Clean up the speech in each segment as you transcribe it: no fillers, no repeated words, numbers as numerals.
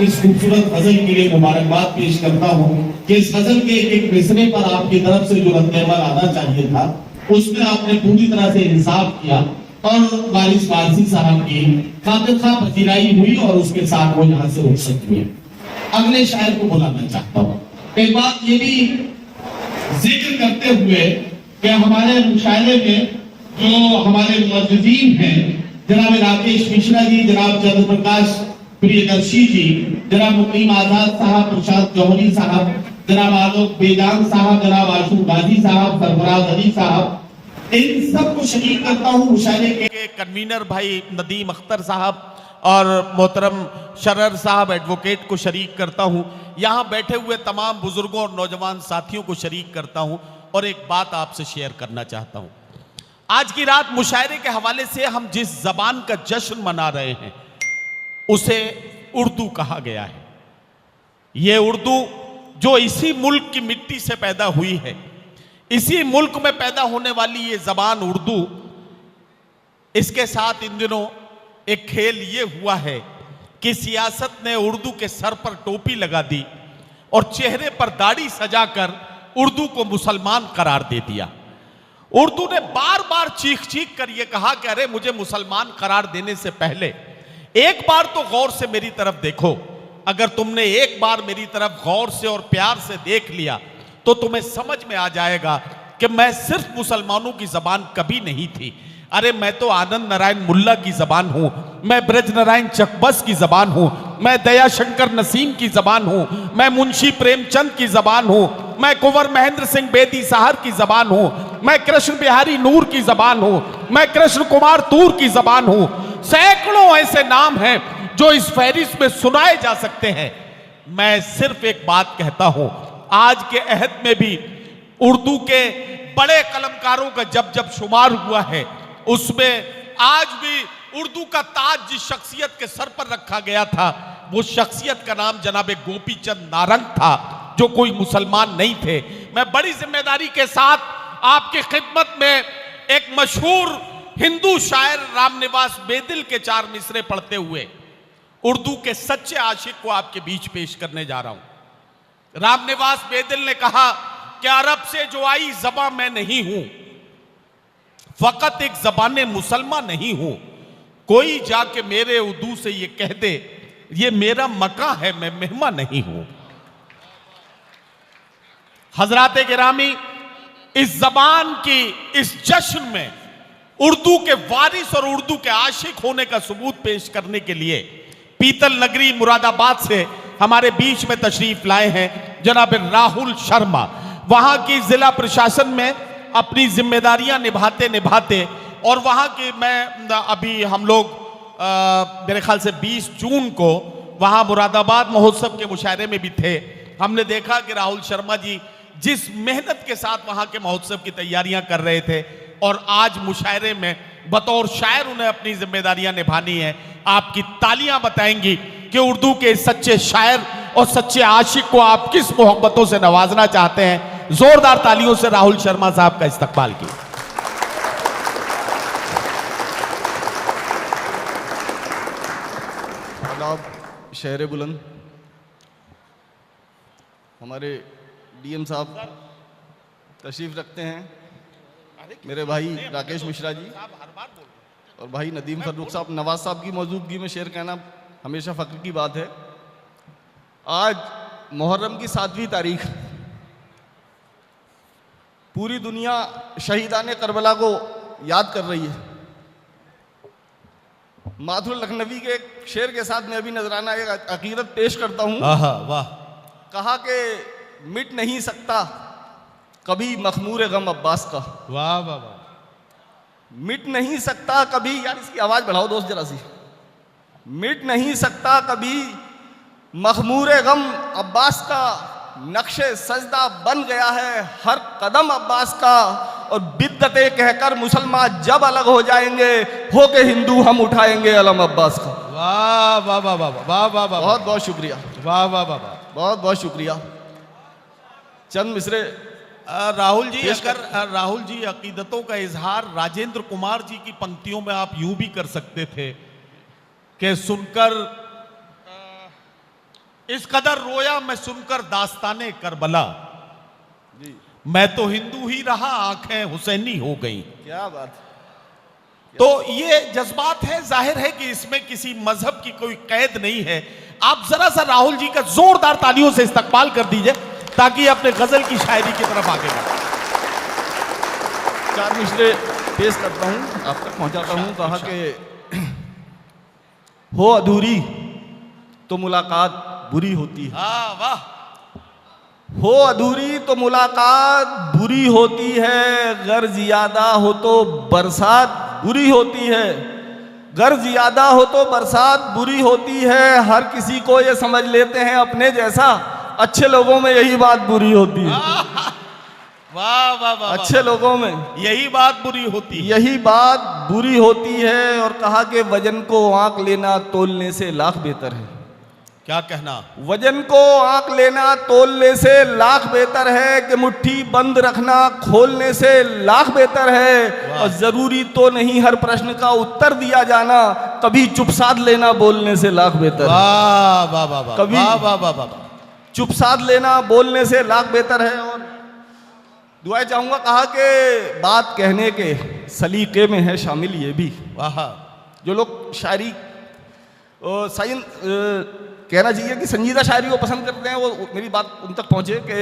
इस खूबसूरत गजल के लिए मुबारकबाद पेश करता हूँ कि इस गजल के एक मिसरे पर आपकी तरफ से जो रद्द-ए-अमल आना चाहिए था उसमें आपने पूरी तरह से इंसाफ किया और वारिस वारसी साहब की खातिर-खा पजीराई हुई और उसके साथ वो यहाँ से उठ सकती है। अगले शायर को बुलाना चाहता हूँ। एक बात ये भी जिक्र करते हुए कि हमारे मुशायरे में जो हमारे मुअज़्ज़िज़ीन हैं, जनाब राकेश मिश्रा जी, जनाब चंद्र प्रकाश प्रियदर्शी जी, जनाब मुकीम आजाद साहब, प्रशांत जौहरी साहब, जनाब आलोक बेजान साहब, जनाब आशू गाजी साहब, सरफराज अली साहब, इन सबको शरीक करता हूँ मुशायरे के कन्वीनर भाई नदीम अख्तर साहब और मोहतरम शरर साहब एडवोकेट को शरीक करता हूँ। यहाँ बैठे हुए तमाम बुजुर्गों और नौजवान साथियों को शरीक करता हूँ और एक बात आपसे शेयर करना चाहता हूँ। आज की रात मुशायरे के हवाले से हम जिस जबान का जश्न मना रहे हैं उसे उर्दू कहा गया है। ये उर्दू जो इसी मुल्क की मिट्टी से पैदा हुई है, इसी मुल्क में पैदा होने वाली ये जबान उर्दू, इसके साथ इन दिनों एक खेल ये हुआ है कि सियासत ने उर्दू के सर पर टोपी लगा दी और चेहरे पर दाढ़ी सजाकर उर्दू को मुसलमान करार दे दिया। उर्दू ने बार बार चीख चीख कर यह कहा कि अरे मुझे मुसलमान करार देने से पहले एक बार तो गौर से मेरी तरफ देखो। अगर तुमने एक बार मेरी तरफ गौर से और प्यार से देख लिया तो तुम्हें समझ में आ जाएगा कि मैं सिर्फ मुसलमानों की जबान कभी नहीं थी। अरे मैं तो आनंद नारायण मुल्ला की जबान हूं, मैं ब्रज नारायण चकबस की जबान हूं, मैं दयाशंकर नसीम की जबान हूं, मैं मुंशी प्रेमचंद की जबान हूं, मैं कुंवर महेंद्र सिंह बेदी साहर की जबान हूं, मैं कृष्ण बिहारी नूर की जबान हूं, मैं कृष्ण कुमार तूर की जबान हूं। सैकड़ों ऐसे नाम हैं जो इस फहरिस्त में सुनाए जा सकते हैं। मैं सिर्फ एक बात कहता हूं, आज के अहद में भी उर्दू के बड़े कलमकारों का जब जब शुमार हुआ है उसमें आज भी उर्दू का ताज जिस शख्सियत के सर पर रखा गया था वो शख्सियत का नाम जनाब गोपीचंद नारंग था, जो कोई मुसलमान नहीं थे। मैं बड़ी जिम्मेदारी के साथ आपकी खिदमत में एक मशहूर हिंदू शायर रामनिवास बेदिल के 4 मिसरे पढ़ते हुए उर्दू के सच्चे आशिक को आपके बीच पेश करने जा रहा हूं। रामनिवास बेदिल ने कहा कि अरब से जो आई ज़बां मैं नहीं हूं, फकत एक ज़बाने मुसलमान नहीं हूं। कोई जाके मेरे उर्दू से ये कह दे ये मेरा मका है, मैं मेहमान नहीं हूं। हजराते गिरामी, इस जबान की इस जश्न में उर्दू के वारिस और उर्दू के आशिक होने का सबूत पेश करने के लिए पीतल नगरी मुरादाबाद से हमारे बीच में तशरीफ लाए हैं जनाब राहुल शर्मा। वहां की जिला प्रशासन में अपनी जिम्मेदारियां निभाते निभाते और वहां की मैं अभी हम लोग मेरे ख्याल से 20 जून को वहां मुरादाबाद महोत्सव के मुशायरे में भी थे। हमने देखा कि राहुल शर्मा जी जिस मेहनत के साथ वहां के महोत्सव की तैयारियां कर रहे थे और आज मुशायरे में बतौर शायर उन्हें अपनी जिम्मेदारियां निभानी है। आपकी तालियां बताएंगी कि उर्दू के सच्चे शायर और सच्चे आशिक को आप किस मोहब्बतों से नवाजना चाहते हैं। जोरदार तालियों से राहुल शर्मा साहब का इस्तकबाल की। शहर बुलंद हमारे डीएम साहब तशरीफ रखते हैं, मेरे भाई राकेश मिश्रा जी और भाई नदीम फर्रुख साहब। नवाज साहब की मौजूदगी में शेर कहना हमेशा फ़ख्र की बात है। आज मुहर्रम की 7वीं तारीख, पूरी दुनिया शहीदान करबला को याद कर रही है। माथुर लखनवी के एक शेर के साथ मैं अभी नजराना एक अकीदत पेश करता हूँ। वाह। कहा कि मिट नहीं सकता कभी मखमूर गम अब्बास का। वाह वाह वाह। मिट नहीं सकता कभी, यार इसकी आवाज बढ़ाओ दोस्त जरा सी। मिट नहीं सकता कभी मखमूर गम अब्बास का, नक्शे सजदा बन गया है हर कदम अब्बास का। और बिद्दतें कहकर मुसलमान जब अलग हो जाएंगे, होके हिंदू हम उठाएंगे अलम अब्बास का। वाह वाह वाह वाह वाह वाह वाह। बहुत बहुत शुक्रिया। वाह वाह वाह वाह। बहुत बहुत शुक्रिया। चंद मिसरे राहुल जी, अगर राहुल जी अकीदतों का इजहार राजेंद्र कुमार जी की पंक्तियों में आप यूं भी कर सकते थे कि सुनकर इस कदर रोया मैं सुनकर दास्ताने करबला, मैं तो हिंदू ही रहा आंखें हुसैनी हो गई। क्या बात। तो ये जज्बात है, जाहिर है कि इसमें किसी मजहब की कोई कैद नहीं है। आप जरा सा राहुल जी का जोरदार तालियों से इस्तकबाल कर दीजिए ताकि अपने गजल की शायरी की तरफ आगे बढ़े। 4 मिसरे पेश करता हूं, आप तक पहुंचाता हूं। कहा कि हो अधूरी तो मुलाकात बुरी होती है, हाँ वाह, हो अधूरी तो मुलाकात बुरी होती है, गर ज्यादा हो तो बरसात बुरी होती है, गर ज्यादा हो तो बरसात बुरी होती है। हर किसी को ये समझ लेते हैं अपने जैसा, अच्छे लोगों में यही बात बुरी होती है। वाह वाह वाह, अच्छे लोगों में यही बात बुरी होती है, यही बात बुरी होती है। और कहा कि वजन को आंक लेना तोलने से लाख बेहतर है। क्या कहना, वजन को आंक लेना तोलने से लाख बेहतर है, कि मुट्ठी बंद रखना खोलने से लाख बेहतर है। और जरूरी तो नहीं हर प्रश्न का उत्तर दिया जाना, कभी चुप साध लेना बोलने से लाख बेहतर है। वाह वाह वाह वाह, कभी वाह वाह वाह वाह, चुप साध लेना बोलने से लाख बेहतर है। और दुआएं चाहूंगा, कहा कि बात कहने के सलीके में है शामिल ये भी। वाह, जो लोग शायरी कहना चाहिए कि संजीदा शायरी को पसंद करते हैं, वो मेरी बात उन तक पहुंचे कि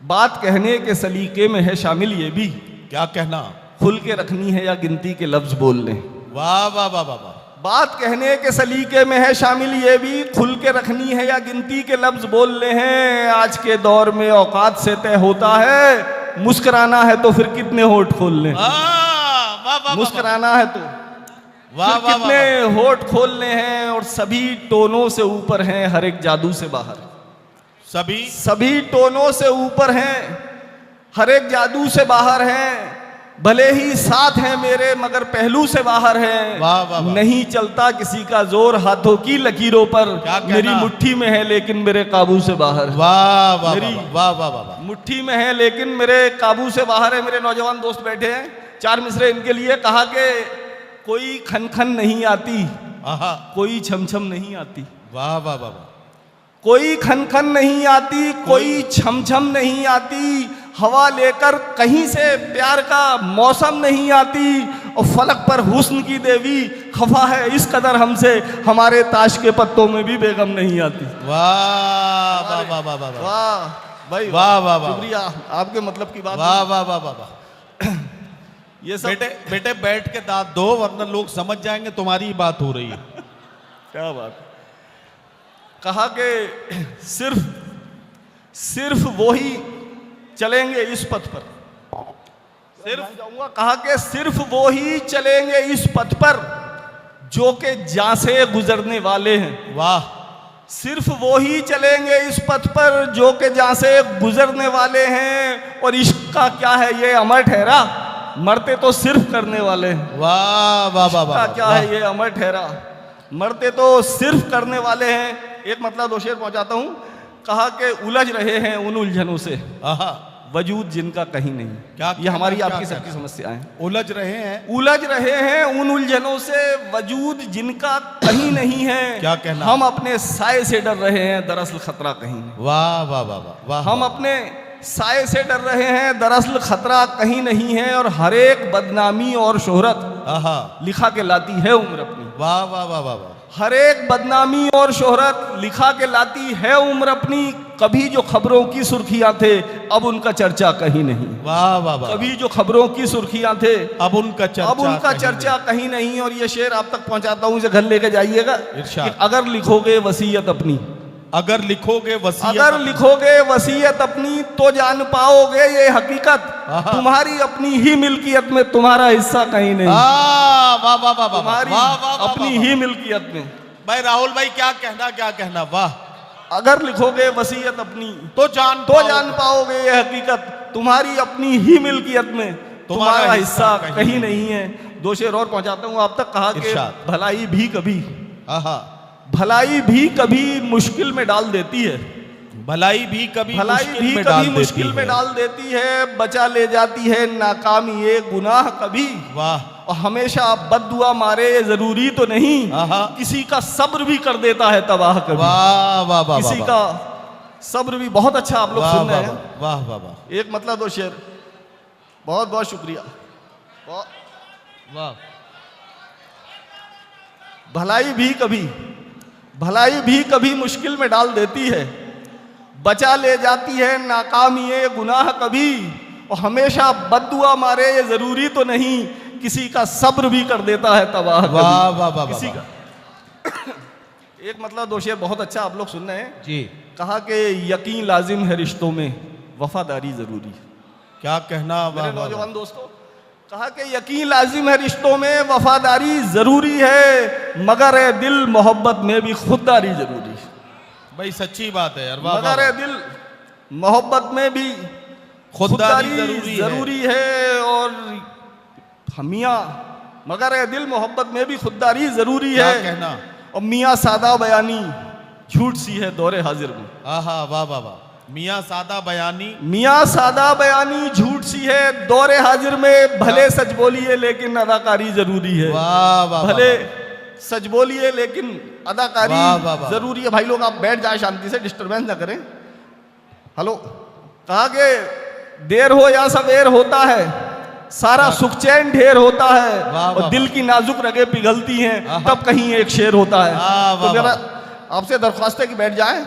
बात कहने के सलीके में है शामिल ये भी, क्या कहना, खुल के रखनी है या गिनती के लफ्ज बोल लें। वाह वाह वाह वाह वाह, बात कहने के सलीके में है शामिल ये भी, खुल के रखनी है या गिनती के लफ्ज बोलने हैं। आज के दौर में औकात से तय होता है, मुस्कुराना है तो फिर कितने होठ खोल लें। मुस्कुराना है तो वाह वाह, कितने होठ खोलने हैं। और सभी टोनों से ऊपर हैं, हर एक जादू से बाहर। सभी टोनों से ऊपर हैं, हर एक जादू से बाहर हैं। भले ही साथ हैं मेरे मगर पहलू से बाहर हैं। वाह वाह वाह, नहीं चलता किसी का जोर हाथों की लकीरों पर, मेरी मुट्ठी में है लेकिन मेरे काबू से बाहर। वाह वाह मेरी वाह वाह वाह, मुट्ठी में है लेकिन मेरे काबू से बाहर है। मेरे नौजवान दोस्त बैठे हैं, 4 मिसरे इनके लिए। कहा कि कोई खन खन नहीं आती, कोई छम छम नहीं आती। वाह वाह वाह, कोई खन खन नहीं आती, कोई छम छम नहीं आती। हवा लेकर कहीं से प्यार का मौसम नहीं आती। और फलक पर हुस्न की देवी खफा है इस कदर हमसे, हमारे ताश के पत्तों में भी बेगम नहीं आती। वाह वाह वाह वाह वाह, वाह भाई, वाह वाह वाह, शुक्रिया, आपके मतलब की बात। वाह वाह वाह वाह। ये सब बेटे बैठ के दांत दो, वरना लोग समझ जाएंगे तुम्हारी ही बात हो रही है। क्या बात। कहा कि सिर्फ वो ही चलेंगे इस पथ पर, कहा कि सिर्फ वो ही चलेंगे इस पथ पर जो कि जहां से गुजरने वाले हैं। वाह, सिर्फ वो ही चलेंगे इस पथ पर जो कि जहां से गुजरने वाले हैं। और इश्क का क्या है ये अमर ठहरा, मरते तो सिर्फ करने वाले हैं। वाह वाह वाह वाह, क्या है ये अमर ठहरा, मरते तो सिर्फ करने वाले हैं। एक मतलब 2 शेर पहुंचाता हूं। कहा कि उलझ रहे हैं उन उलझनों से वजूद जिनका कहीं नहीं। क्या ये हमारी आपकी सबकी समस्याएं हैं। उलझ रहे हैं उन उलझनों से वजूद जिनका कहीं नहीं है। क्या कहना, हम अपने साए से डर रहे हैं दरअसल खतरा कहीं नहीं। वाह वाह वाह वाह, हम अपने साए से डर रहे हैं दरअसल खतरा कहीं नहीं है। और हर एक बदनामी और शोहरत लिखा के लाती है उम्र अपनी। वाह वाह वाह वाह, हर एक बदनामी और शोहरत लिखा के लाती है उम्र अपनी। कभी जो खबरों की सुर्खियां थे अब उनका चर्चा कहीं नहीं। वाह वाह वाह, कभी जो खबरों की सुर्खियां थे अब उनका चर्चा कहीं नहीं। और ये शेर आप तक पहुंचाता हूं, इसे घर लेके जाइएगा। अगर लिखोगे वसीयत अपनी, अगर लिखोगे वसीयत अपनी तो जान पाओगे ये हकीकत, तुम्हारी अपनी ही मिल्कियत में तुम्हारा हिस्सा कहीं नहीं। वाह वाह वाह, तुम्हारी अपनी ही मिल्कियत में। भाई राहुल भाई क्या कहना, वाह। अगर लिखोगे वसीयत अपनी तो जान पाओगे ये हकीकत, तुम्हारी अपनी ही मिल्कियत में तुम्हारा हिस्सा कहीं नहीं है। 2 शेर और पहुंचाता हूं आप तक। कहा कि भलाई भी कभी मुश्किल में डाल देती है। भलाई भी कभी भलाई मुश्किल भी में कभी डाल मुश्किल देती में है। डाल देती है, बचा ले जाती है नाकामी ये गुनाह कभी। वाह, और हमेशा बद्दुआ मारे ये जरूरी तो नहीं, आहा। किसी का सब्र भी कर देता है तबाह कभी। वाह वाह वाह, किसी वाह, का सब्र भी, बहुत अच्छा आप लोग वाह, सुन रहे वाह, हैं। वाह वाह वाह, एक मतलब दो शेर, बहुत बहुत शुक्रिया। वाह, भलाई भी कभी मुश्किल में डाल देती है, बचा ले जाती है नाकामी ये गुनाह कभी। और हमेशा बद्दुआ मारे ये जरूरी तो नहीं, किसी का सब्र भी कर देता है तबाह कभी। वाह वाह वाह, किसी वाह, का एक मतलब दो शेर, बहुत अच्छा आप लोग सुन रहे हैं। जी, कहा कि यकीन लाजिम है रिश्तों में, वफादारी जरूरी है। क्या कहना। वाह मेरे वाह, वाह, नौजवान दोस्तों, कहा कि यकीन लाजिम है रिश्तों में, वफादारी जरूरी है, मगर ए दिल मोहब्बत में भी खुददारी जरूरी है। भाई सच्ची बात है यार। वाह, मगर वाह, ए दिल मोहब्बत में भी खुददारी जरूरी है। और मियाँ, मगर ए दिल मोहब्बत में भी खुददारी जरूरी क्या है। कहना। और मियाँ सादा बयानी झूठ सी है दौरे हाजिर में। आहा, वाह वाह वाह, मियाँ सादा बयानी, मियाँ सादा बयानी झूठ सी है दौरे हाजिर में, भले सच बोलिए लेकिन अदाकारी जरूरी है। वाह वाह, भले सच बोलिए लेकिन अदाकारी वाह, वाह, वाह। जरूरी है। भाई लोग आप बैठ जाए शांति से, डिस्टरबेंस ना करें। हेलो, कहा कि देर हो या सवेर होता है, सारा सुख चैन ढेर होता है। वाह, और वाह, दिल की नाजुक रगें पिघलती हैं, आहा। तब कहीं एक शेर होता है। वाह, वाह, तो मेरा आपसे दरख्वास्त है कि बैठ जाएं।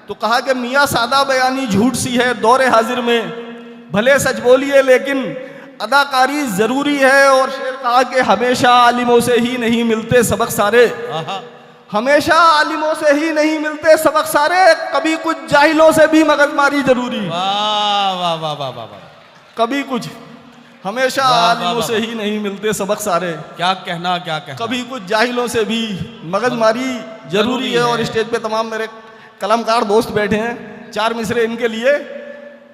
तो कहा कि मियाँ सादा बयानी झूठ सी है दौरे हाजिर में, भले सच बोलिए लेकिन अदाकारी जरूरी है। और शेर कहा कि हमेशा आलिमों से ही नहीं मिलते सबक सारे, आहा, हमेशा आलिमों से ही नहीं मिलते सबक सारे, कभी कुछ जाहिलों से भी मगजमारी जरूरी। वाह वाह वाह वाह वाह, कभी कुछ, हमेशा वाह, वाह, आलिमों वाह, से ही नहीं मिलते सबक सारे, क्या कहना, क्या कहना। कभी कुछ जाहिलों से भी मगजमारी जरूरी है। और स्टेज पे तमाम मेरे कलमकार दोस्त बैठे हैं, चार मिसरे इनके लिए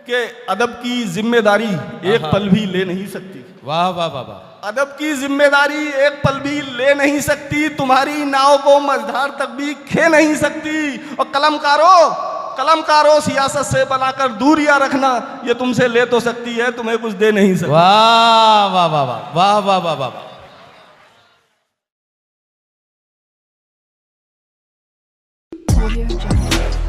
कि अदब की जिम्मेदारी एक आहा। पल भी ले नहीं सकती। वाह वाह वाह वाह, अदब की जिम्मेदारी एक पल भी ले नहीं सकती, तुम्हारी नाव को मझधार तक भी खे नहीं सकती। और कलमकारों सियासत से बनाकर दूरियां रखना, ये तुमसे ले तो सकती है, तुम्हें कुछ दे नहीं सकती। वाह वाह वाह वाह, वाह वाह वाह वाह, Audio Jungle.